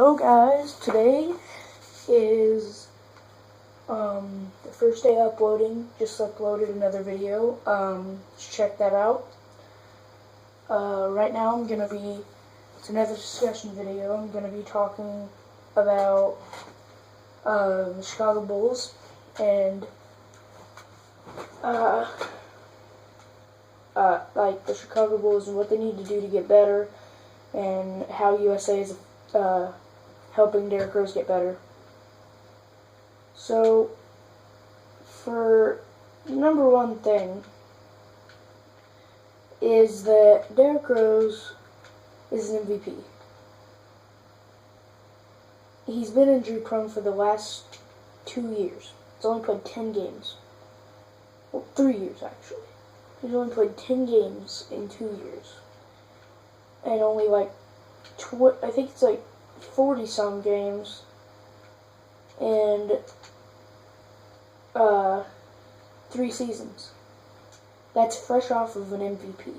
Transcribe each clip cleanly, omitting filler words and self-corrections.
Hello guys, today is the first day uploading. Just uploaded another video. Check that out. Right now it's another discussion video. I'm gonna be talking about the Chicago Bulls and like the Chicago Bulls and what they need to do to get better, and how USA is helping Derrick Rose get better. So, for number one thing is that Derrick Rose is an MVP. He's been injury prone for the last 2 years. He's only played 10 games. Well, 3 years actually. He's only played 10 games in 2 years. And only I think it's 40 some games and 3 seasons. That's fresh off of an MVP.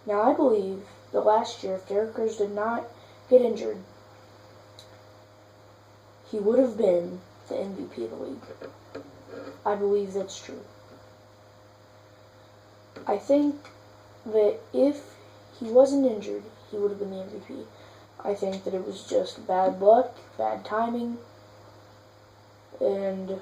Now I believe that last year, if Derrick Rose did not get injured, he would have been the MVP of the league. I believe that's true. I think that if he wasn't injured, he would have been the MVP. I think that it was just bad luck, bad timing, and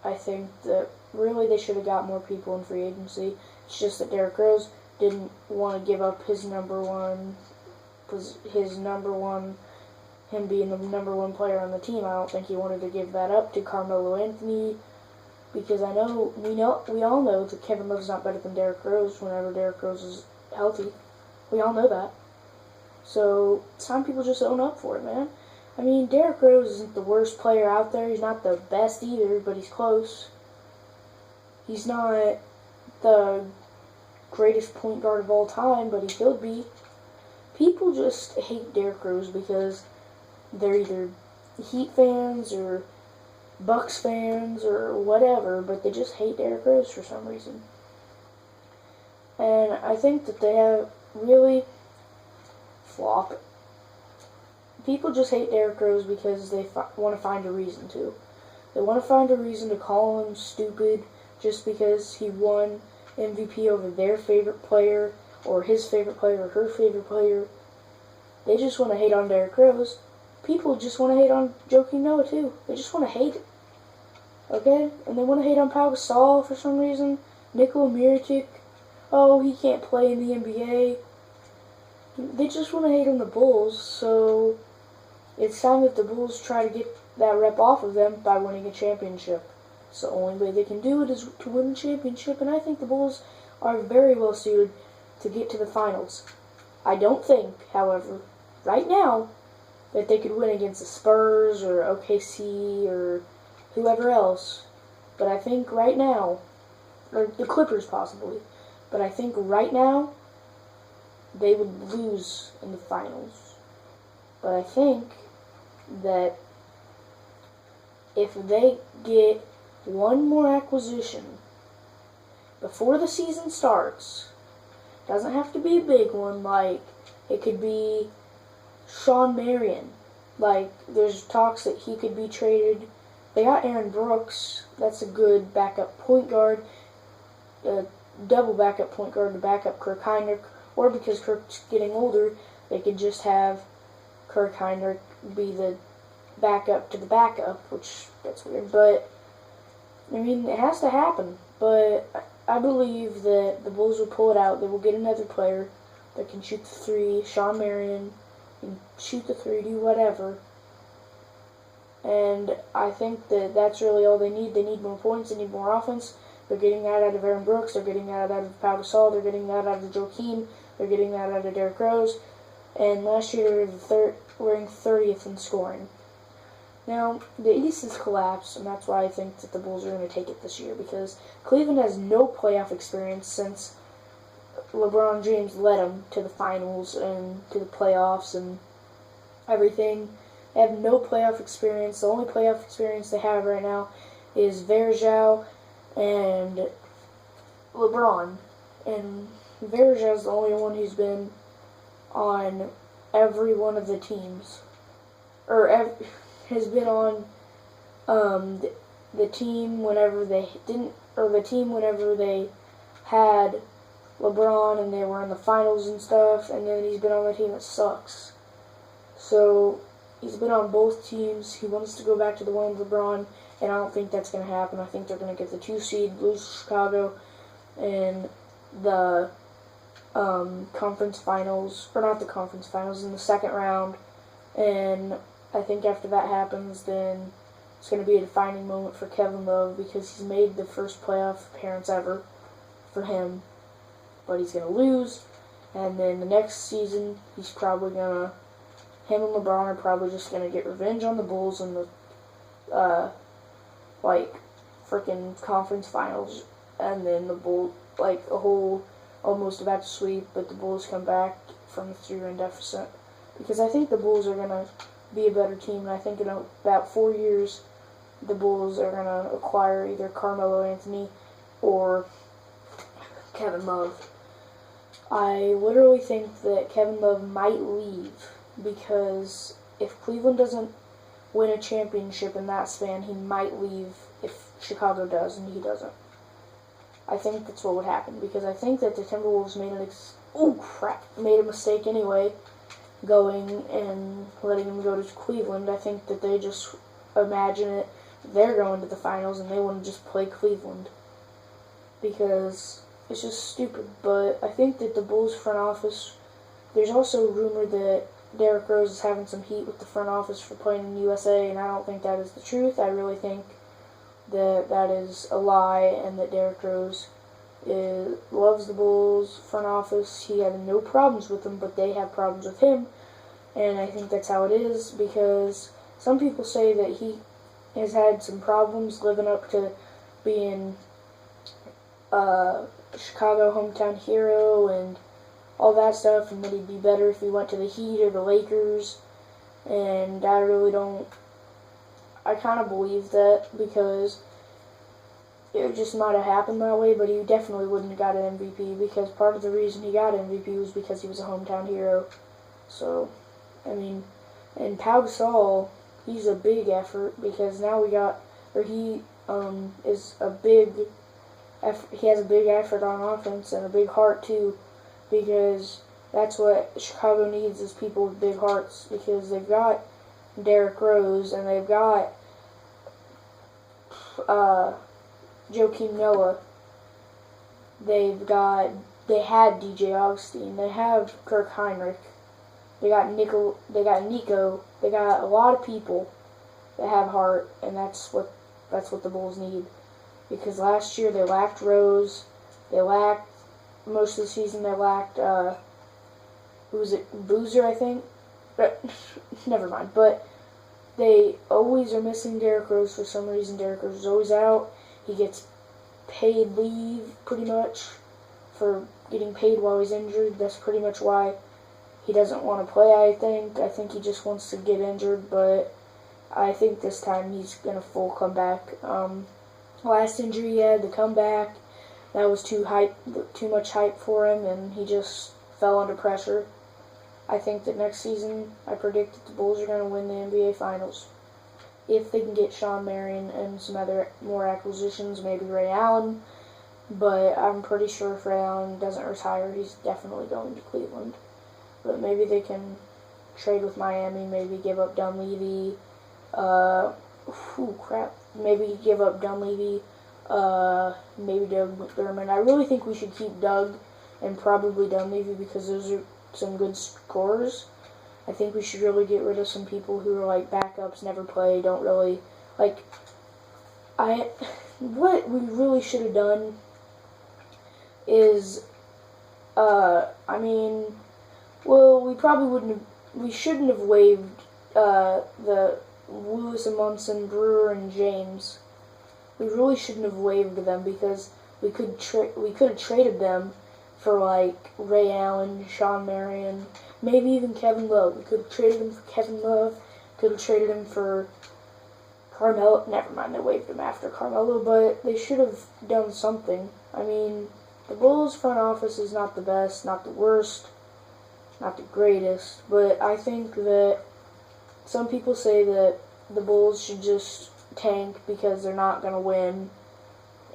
I think that really they should have got more people in free agency. It's just that Derrick Rose didn't want to give up his number one, him being the number one player on the team. I don't think he wanted to give that up to Carmelo Anthony, because we all know that Kevin Love's not better than Derrick Rose whenever Derrick Rose is healthy. We all know that. So, it's time people just own up for it, man. I mean, Derrick Rose isn't the worst player out there. He's not the best either, but he's close. He's not the greatest point guard of all time, but he could be. People just hate Derrick Rose because they're either Heat fans or Bucks fans or whatever, but they just hate Derrick Rose for some reason. And I think that they have really flop. People just hate Derrick Rose because they want to find a reason to. They want to find a reason to call him stupid just because he won MVP over their favorite player or his favorite player or her favorite player. They just want to hate on Derrick Rose. People just want to hate on Joakim Noah too. They just want to hate it. Okay? And they want to hate on Pau Gasol for some reason. Nikola Mirotic. Oh, he can't play in the NBA. They just want to hate on the Bulls, so it's time that the Bulls try to get that rep off of them by winning a championship. So the only way they can do it is to win a championship, and I think the Bulls are very well suited to get to the finals. I don't think, however, right now, that they could win against the Spurs or OKC or whoever else. But I think right now, or the Clippers possibly, but I think right now, they would lose in the finals. But I think that if they get one more acquisition before the season starts, doesn't have to be a big one, like it could be Shawn Marion. Like there's talks that he could be traded. They got Aaron Brooks. That's a good backup point guard, a double backup point guard to back up Kirk Hinrich. Or because Kirk's getting older, they could just have Kirk Hinrich be the backup to the backup, which, that's weird. But, I mean, it has to happen. But I believe that the Bulls will pull it out. They will get another player that can shoot the three. Shawn Marion can shoot the three, do whatever. And I think that that's really all they need. They need more points. They need more offense. They're getting that out of Aaron Brooks. They're getting that out of Pau Gasol. They're getting that out of Joakim. They're getting that out of Derrick Rose. And last year they were ranked 30th in scoring. Now, the East has collapsed, and that's why I think that the Bulls are going to take it this year, because Cleveland has no playoff experience since LeBron James led them to the finals and to the playoffs and everything. They have no playoff experience. The only playoff experience they have right now is Varejao and LeBron. And Varejao is the only one who's been on every one of the teams, or has been on the team whenever they didn't, or the team whenever they had LeBron and they were in the finals and stuff, and then he's been on the team that sucks. So he's been on both teams. He wants to go back to the one with LeBron, and I don't think that's going to happen. I think they're going to get the 2 seed, lose to Chicago, in the conference finals, or not the conference finals, in the second round. And I think after that happens, then it's going to be a defining moment for Kevin Love, because he's made the first playoff appearance ever for him, but he's going to lose. And then the next season, he's probably going to, him and LeBron are probably just going to get revenge on the Bulls in the freaking conference finals, and then the Bulls, a whole, almost about to sweep, but the Bulls come back from the 3-win deficit, because I think the Bulls are going to be a better team, and I think in about 4 years, the Bulls are going to acquire either Carmelo Anthony or Kevin Love. I literally think that Kevin Love might leave, because if Cleveland doesn't win a championship in that span, he might leave if Chicago does and he doesn't. I think that's what would happen, because I think that the Timberwolves made a mistake anyway, going and letting him go to Cleveland. I think that they just imagine it, they're going to the finals, and they want to just play Cleveland, because it's just stupid. But I think that the Bulls front office, there's also a rumor that Derrick Rose is having some heat with the front office for playing in the USA, and I don't think that is the truth. I really think that that is a lie, and that Derrick Rose loves the Bulls front office. He had no problems with them, but they have problems with him, and I think that's how it is, because some people say that he has had some problems living up to being Chicago hometown hero and all that stuff, and that he'd be better if he went to the Heat or the Lakers, and I kind of believe that, because it just might have happened that way, but he definitely wouldn't have got an MVP, because part of the reason he got an MVP was because he was a hometown hero. So, I mean, and Pau Gasol, he's a big effort, because now he has a big effort on offense, and a big heart too, because that's what Chicago needs, is people with big hearts, because they've got Derrick Rose, and they've got Joakim Noah. They had DJ Augustine. They have Kirk Heinrich. They got Nico. They got a lot of people that have heart, and that's what the Bulls need. Because last year they lacked Rose. Most of the season they lacked who was it? Boozer, I think. Never mind. But they always are missing Derrick Rose for some reason. Derrick Rose is always out. He gets paid leave, pretty much, for getting paid while he's injured. That's pretty much why he doesn't want to play, I think. I think he just wants to get injured, but I think this time he's going to full comeback. Last injury he had, the comeback, that was too much hype for him, and he just fell under pressure. I think that next season, I predict that the Bulls are going to win the NBA Finals. If they can get Sean Marion and some other more acquisitions, maybe Ray Allen. But I'm pretty sure if Ray Allen doesn't retire, he's definitely going to Cleveland. But maybe they can trade with Miami, maybe give up Dunleavy. Maybe give up Dunleavy, maybe Doug McDermott. I really think we should keep Doug and probably Dunleavy, because those are some good scorers. I think we should really get rid of some people who are like backups, never play, don't really like. What we really should have done is, we shouldn't have waived the Lewis and Munson, Brewer, and James. We really shouldn't have waived them, because we could have traded them for like Ray Allen, Sean Marion, maybe even Kevin Love. We could have traded him for Kevin Love. Could have traded him for Carmelo. Never mind, they waived him after Carmelo, but they should have done something. I mean, the Bulls front office is not the best, not the worst, not the greatest, but I think that some people say that the Bulls should just tank because they're not going to win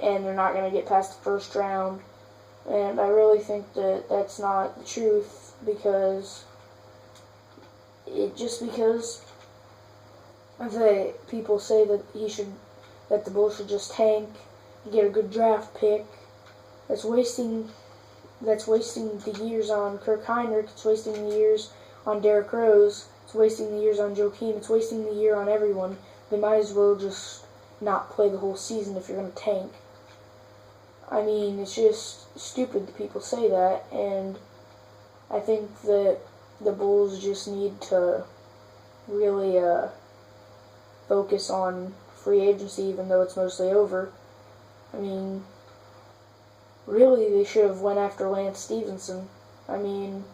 and they're not going to get past the first round. And I really think that that's not the truth, because people say that the Bulls should just tank, get a good draft pick. That's wasting the years on Kirk Heinrich. It's wasting the years on Derrick Rose. It's wasting the years on Joakim. It's wasting the year on everyone. They might as well just not play the whole season if you're going to tank. I mean, it's just stupid that people say that, and I think that the Bulls just need to really focus on free agency, even though it's mostly over. I mean, really, they should have went after Lance Stevenson. I mean,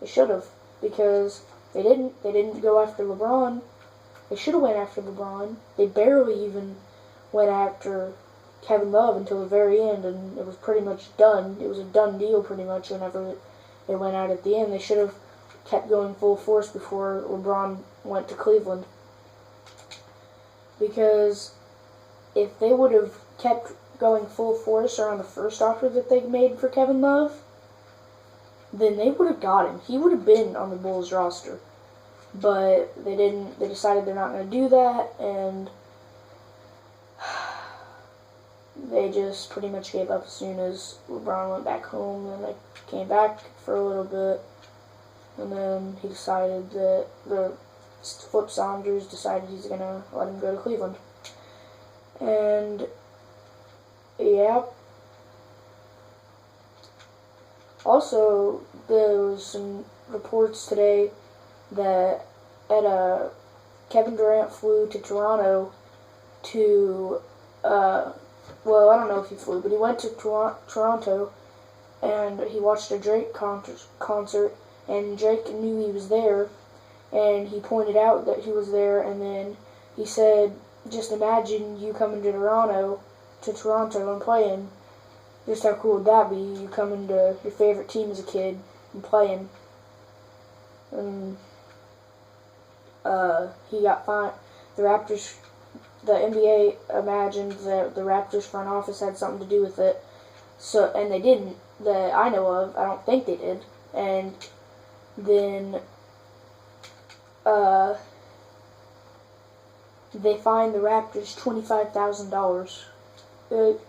they should have, because they didn't. They didn't go after LeBron. They should have went after LeBron. They barely even went after Kevin Love until the very end, and it was pretty much done. It was a done deal pretty much whenever they went out at the end. They should have kept going full force before LeBron went to Cleveland. Because if they would have kept going full force around the first offer that they made for Kevin Love, then they would have got him. He would have been on the Bulls roster. But they didn't. They decided they're not going to do that, and they just pretty much gave up as soon as LeBron went back home. And they came back for a little bit, and then he decided that Flip Saunders decided he's going to let him go to Cleveland. And yeah. Also, there was some reports today that Kevin Durant flew to Toronto to, well, I don't know if he flew, but he went to Toronto and he watched a Drake concert, and Drake knew he was there, and he pointed out that he was there, and then he said, just imagine you coming to Toronto and playing. Just how cool would that be? You coming to your favorite team as a kid and playing. And he got fined. The NBA imagined that the Raptors front office had something to do with it. So, and they didn't, that I know of. I don't think they did. And then they fined the Raptors $25,000.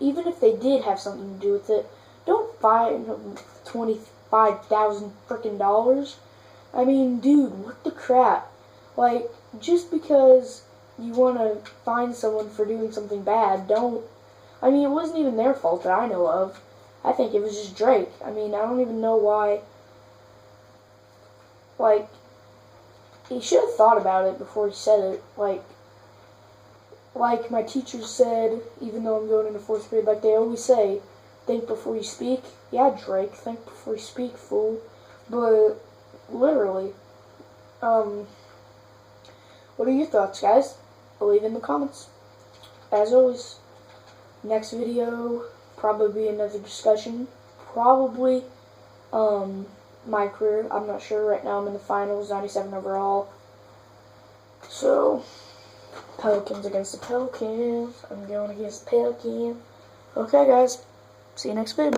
Even if they did have something to do with it, don't fine them $25,000 frickin' dollars. I mean, dude, what the crap? Like, just because you want to fine someone for doing something bad, don't. I mean, it wasn't even their fault that I know of. I think it was just Drake. I mean, I don't even know why. Like, he should have thought about it before he said it. Like my teacher said, even though I'm going into 4th grade, like they always say, think before you speak. Yeah, Drake, think before you speak, fool. But, literally, what are your thoughts, guys? Leave in the comments. As always, next video, probably be another discussion. Probably, my career. I'm not sure. Right now I'm in the finals, 97 overall. So, Pelicans against the Pelicans. I'm going against the Pelicans. Okay, guys. See you next vid.